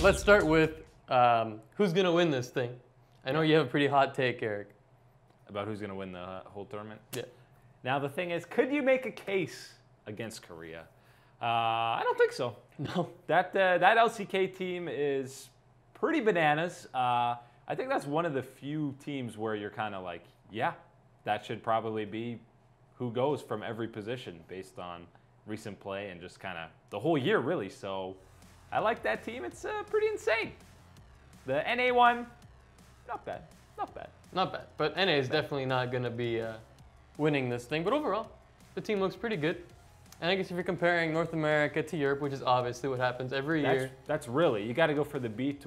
let's start with who's going to win this thing. I know you have a pretty hot take, Eric. About who's going to win the whole tournament? Yeah. Now, the thing is, could you make a case against Korea? I don't think so. No. That LCK team is pretty bananas. I think that's one of the few teams where you're kind of like, yeah, that should probably be who goes from every position based on recent play and just kind of the whole year, really. So I like that team. It's pretty insane. The NA one, not bad. Not bad. Not bad. But NA is definitely not going to be winning this thing. But overall, the team looks pretty good. And I guess if you're comparing North America to Europe, which is obviously what happens every year. That's really, you got to go for the B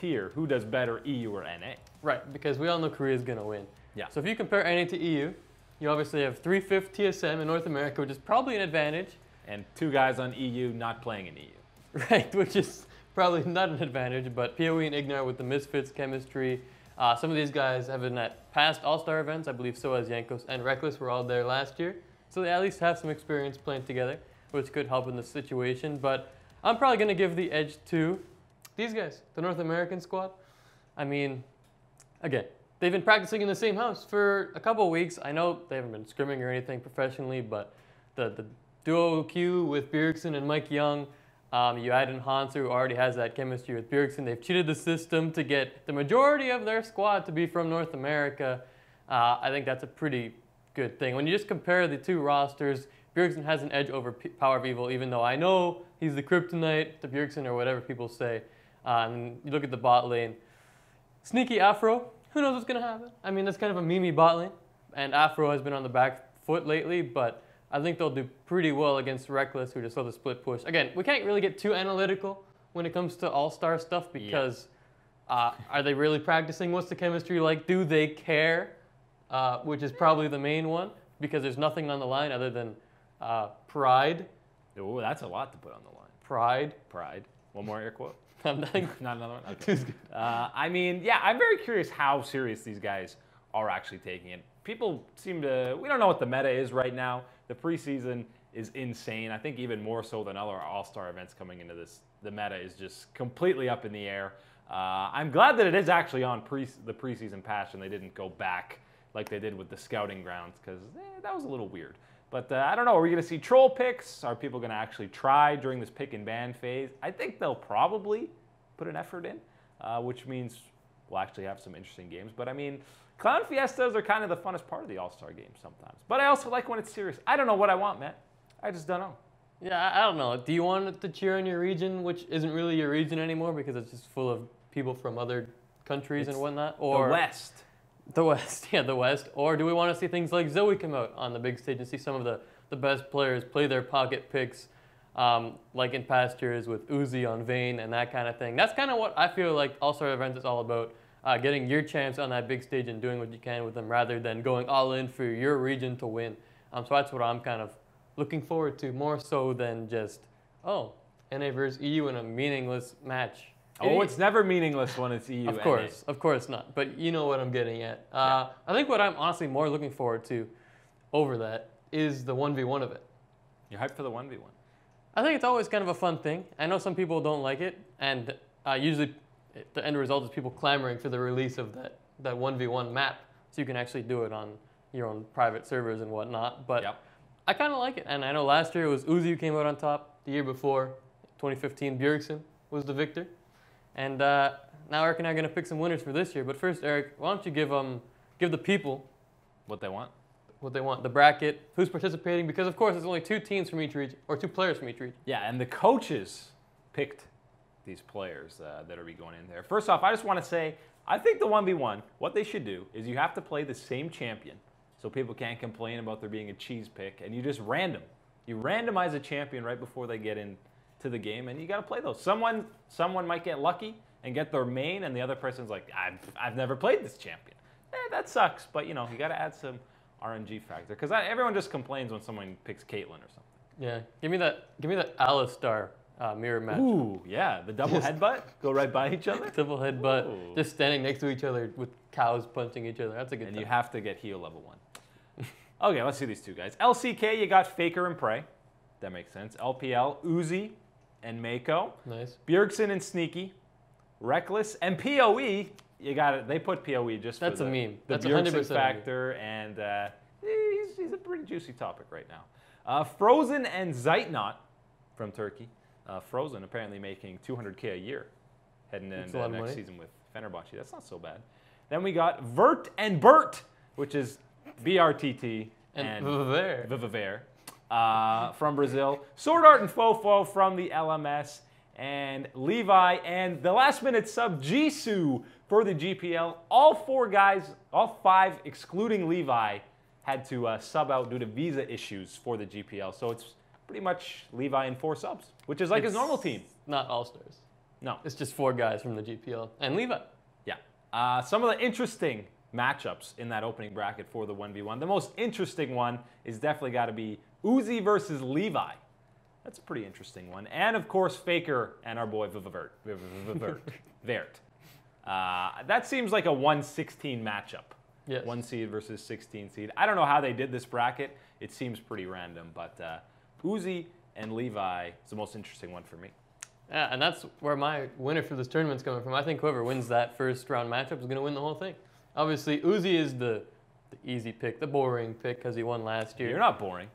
tier. Who does better, EU or NA? Right, because we all know Korea is going to win. Yeah. So if you compare NA to EU, you obviously have 3/5 TSM in North America, which is probably an advantage. And 2 guys on EU not playing in EU. Right, which is probably not an advantage, but PoE and Ignar with the Misfits chemistry. Some of these guys have been at past All-Star events. I believe so as Yankos and Reckless were all there last year. So they at least have some experience playing together, which could help in the situation. But I'm probably going to give the edge to these guys, the North American squad. I mean, again, they've been practicing in the same house for a couple of weeks. I know they haven't been scrimming or anything professionally, but the duo Q with Bjergsen and Mike Young, you add in Hans, who already has that chemistry with Bjergsen. They've cheated the system to get the majority of their squad to be from North America. I think that's a pretty good thing. When you just compare the two rosters, Bjergsen has an edge over Power of Evil, even though I know he's the kryptonite to Bjergsen or whatever people say. And you look at the bot lane. Sneaky Afro, who knows what's going to happen? I mean, that's kind of a meme bot lane. And Afro has been on the back foot lately, but I think they'll do pretty well against Reckless, who just saw the split push. Again, we can't really get too analytical when it comes to all-star stuff because are they really practicing? What's the chemistry like? Do they care? Which is probably the main one because there's nothing on the line other than pride. Oh, that's a lot to put on the line. Pride. One more air quote. Not another one? Okay. I mean, yeah, I'm very curious how serious these guys are actually taking it. People seem to, we don't know what the meta is right now. The preseason is insane. I think even more so than other all-star events coming into this. The meta is just completely up in the air. I'm glad that it is actually on the preseason patch and they didn't go back like they did with the scouting grounds because that was a little weird. But I don't know, are we going to see troll picks? Are people going to actually try during this pick and ban phase? I think they'll probably put an effort in, which means we'll actually have some interesting games. But I mean, Clown Fiestas are kind of the funnest part of the All-Star game sometimes. But I also like when it's serious. I don't know what I want, Matt. I just don't know. Yeah, I don't know. Do you want to cheer on your region, which isn't really your region anymore because it's just full of people from other countries and whatnot? Or the West. The West, yeah, the West. Or do we want to see things like Zoe come out on the big stage and see some of the best players play their pocket picks, like in past years with Uzi on Vayne and that kind of thing? That's kind of what I feel like All-Star events is all about, getting your chance on that big stage and doing what you can with them rather than going all in for your region to win. So that's what I'm kind of looking forward to, more so than just, oh, NA versus EU in a meaningless match. Oh, it's never meaningless when it's EU. Of course not. But you know what I'm getting at. I think what I'm honestly more looking forward to over that is the 1v1 of it. You're hyped for the 1v1? I think it's always kind of a fun thing. I know some people don't like it, and usually the end result is people clamoring for the release of that 1v1 map so you can actually do it on your own private servers and whatnot. But I kind of like it. And I know last year it was Uzi who came out on top. The year before, 2015, Bjergsen was the victor. And now Eric and I are going to pick some winners for this year. But first, Eric, why don't you give the people what they want? What they want, the bracket, who's participating, because of course there's only 2 teams from each region, or 2 players from each region. Yeah, and the coaches picked these players that are going in there. First off, I just want to say, I think the 1v1, what they should do is you have to play the same champion so people can't complain about there being a cheese pick, and you just You randomize a champion right before they get into the game, and you got to play those. Someone might get lucky and get their main, and the other person's like, I've never played this champion. That sucks, but you got to add some RNG factor because everyone just complains when someone picks Caitlyn or something. Yeah, give me that Alistar mirror match. Ooh, yeah, the double headbutt, go right by each other. Double headbutt, just standing next to each other with cows punching each other. That's a good. And you have to get heal level 1. Okay, let's see these 2 guys. LCK, you got Faker and Prey. That makes sense. LPL, Uzi and Mako. Nice. Bjergsen and Sneaky. Reckless, and PoE. You got it. They put PoE just That's for a meme. The That's Bjergsen 100% factor, and he's a pretty juicy topic right now. Frozen and Zeitnot from Turkey. Frozen apparently making 200K a year heading into next season with Fenerbahce. That's not so bad. Then we got Vert and Bert, which is BRTT and Vivaver from Brazil. Sword Art and Fofo from the LMS. And Levi and the last-minute sub Jisoo for the GPL. All 4 guys, all 5 excluding Levi, had to sub out due to visa issues for the GPL. So it's pretty much Levi and 4 subs, which is like his normal team. Not all-stars. No. It's just 4 guys from the GPL and Levi. Yeah. Some of the interesting matchups in that opening bracket for the 1v1. The most interesting one is definitely got to be Uzi versus Levi. That's a pretty interesting one. And, of course, Faker and our boy Vert. That seems like a 1-16 matchup. Yes. 1 seed versus 16 seed. I don't know how they did this bracket. It seems pretty random. But Uzi and Levi is the most interesting one for me. Yeah, and that's where my winner for this tournament's coming from. I think whoever wins that first round matchup is going to win the whole thing. Obviously, Uzi is the easy pick, the boring pick because he won last year. You're not boring.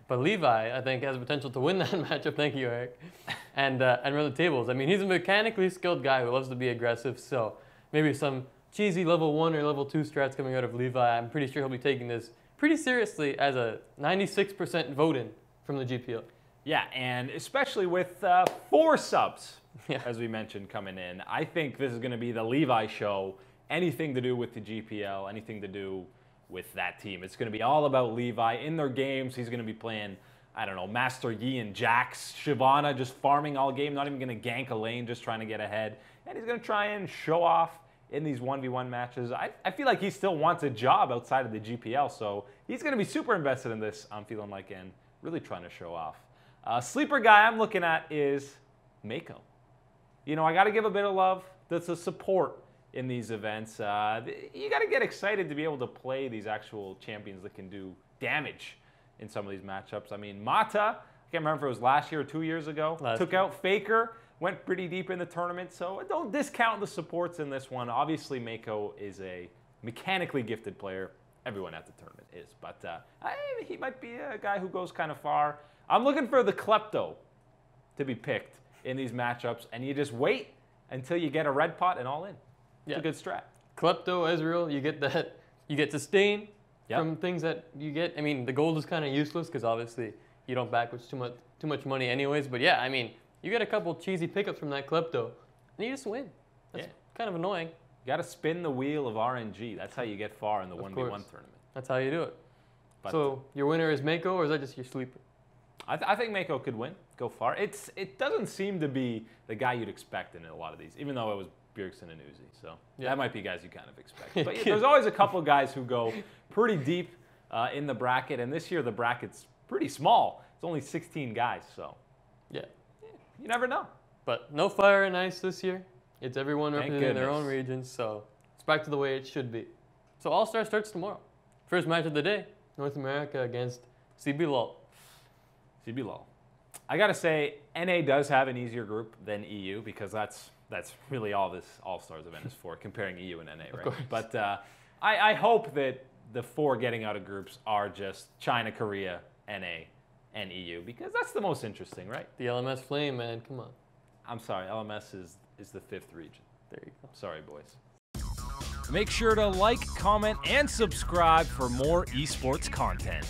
But Levi, I think, has the potential to win that matchup. Thank you, Eric. And run the tables. I mean, he's a mechanically skilled guy who loves to be aggressive. So maybe some cheesy level 1 or level 2 strats coming out of Levi. I'm pretty sure he'll be taking this pretty seriously as a 96% vote-in from the GPL. Yeah, and especially with 4 subs, as we mentioned, coming in. I think this is going to be the Levi show. Anything to do with the GPL, anything to do with that team. It's going to be all about Levi in their games. He's going to be playing, I don't know, Master Yi and Jax, Shyvana just farming all game, not even going to gank a lane, just trying to get ahead. And he's going to try and show off in these 1v1 matches. I feel like he still wants a job outside of the GPL, so he's going to be super invested in this, I'm feeling like, and really trying to show off. Sleeper guy I'm looking at is Mako. You know, I got to give a bit of love. That's a support in these events. You got to get excited to be able to play these actual champions that can do damage in some of these matchups. I mean, Mata, I can't remember if it was last year or 2 years ago, took out Faker, went pretty deep in the tournament, so don't discount the supports in this one. Obviously, Mako is a mechanically gifted player. Everyone at the tournament is, but he might be a guy who goes kind of far. I'm looking for the Klepto to be picked in these matchups, and you just wait until you get a red pot and all in. It's a good strat. Klepto, Ezreal, you get that. You get sustain from things that you get. I mean, the gold is kind of useless because obviously you don't back with too much money anyways. But yeah, I mean, you get a couple cheesy pickups from that Klepto, and you just win. That's kind of annoying. You got to spin the wheel of RNG. That's how you get far in the 1v1 tournament. That's how you do it. But so your winner is Mako, or is that just your sleeper? I think Mako could win, go far. It doesn't seem to be the guy you'd expect in a lot of these, even though it was Bjergsen and Uzi. So that might be guys you kind of expect. But there's always a couple of guys who go pretty deep in the bracket, and this year the bracket's pretty small. It's only 16 guys, so you never know. But no fire and ice this year. It's everyone representing their own regions, so it's back to the way it should be. So All-Star starts tomorrow. First match of the day, North America against CBLOL. CBLOL. I got to say, NA does have an easier group than EU because that's really all this All-Stars event is for, comparing EU and NA, right? But I hope that the 4 getting out of groups are just China, Korea, NA, and EU because that's the most interesting, right? The LMS flame, man, come on. I'm sorry, LMS is the 5th region. There you go. Sorry, boys. Make sure to like, comment, and subscribe for more esports content.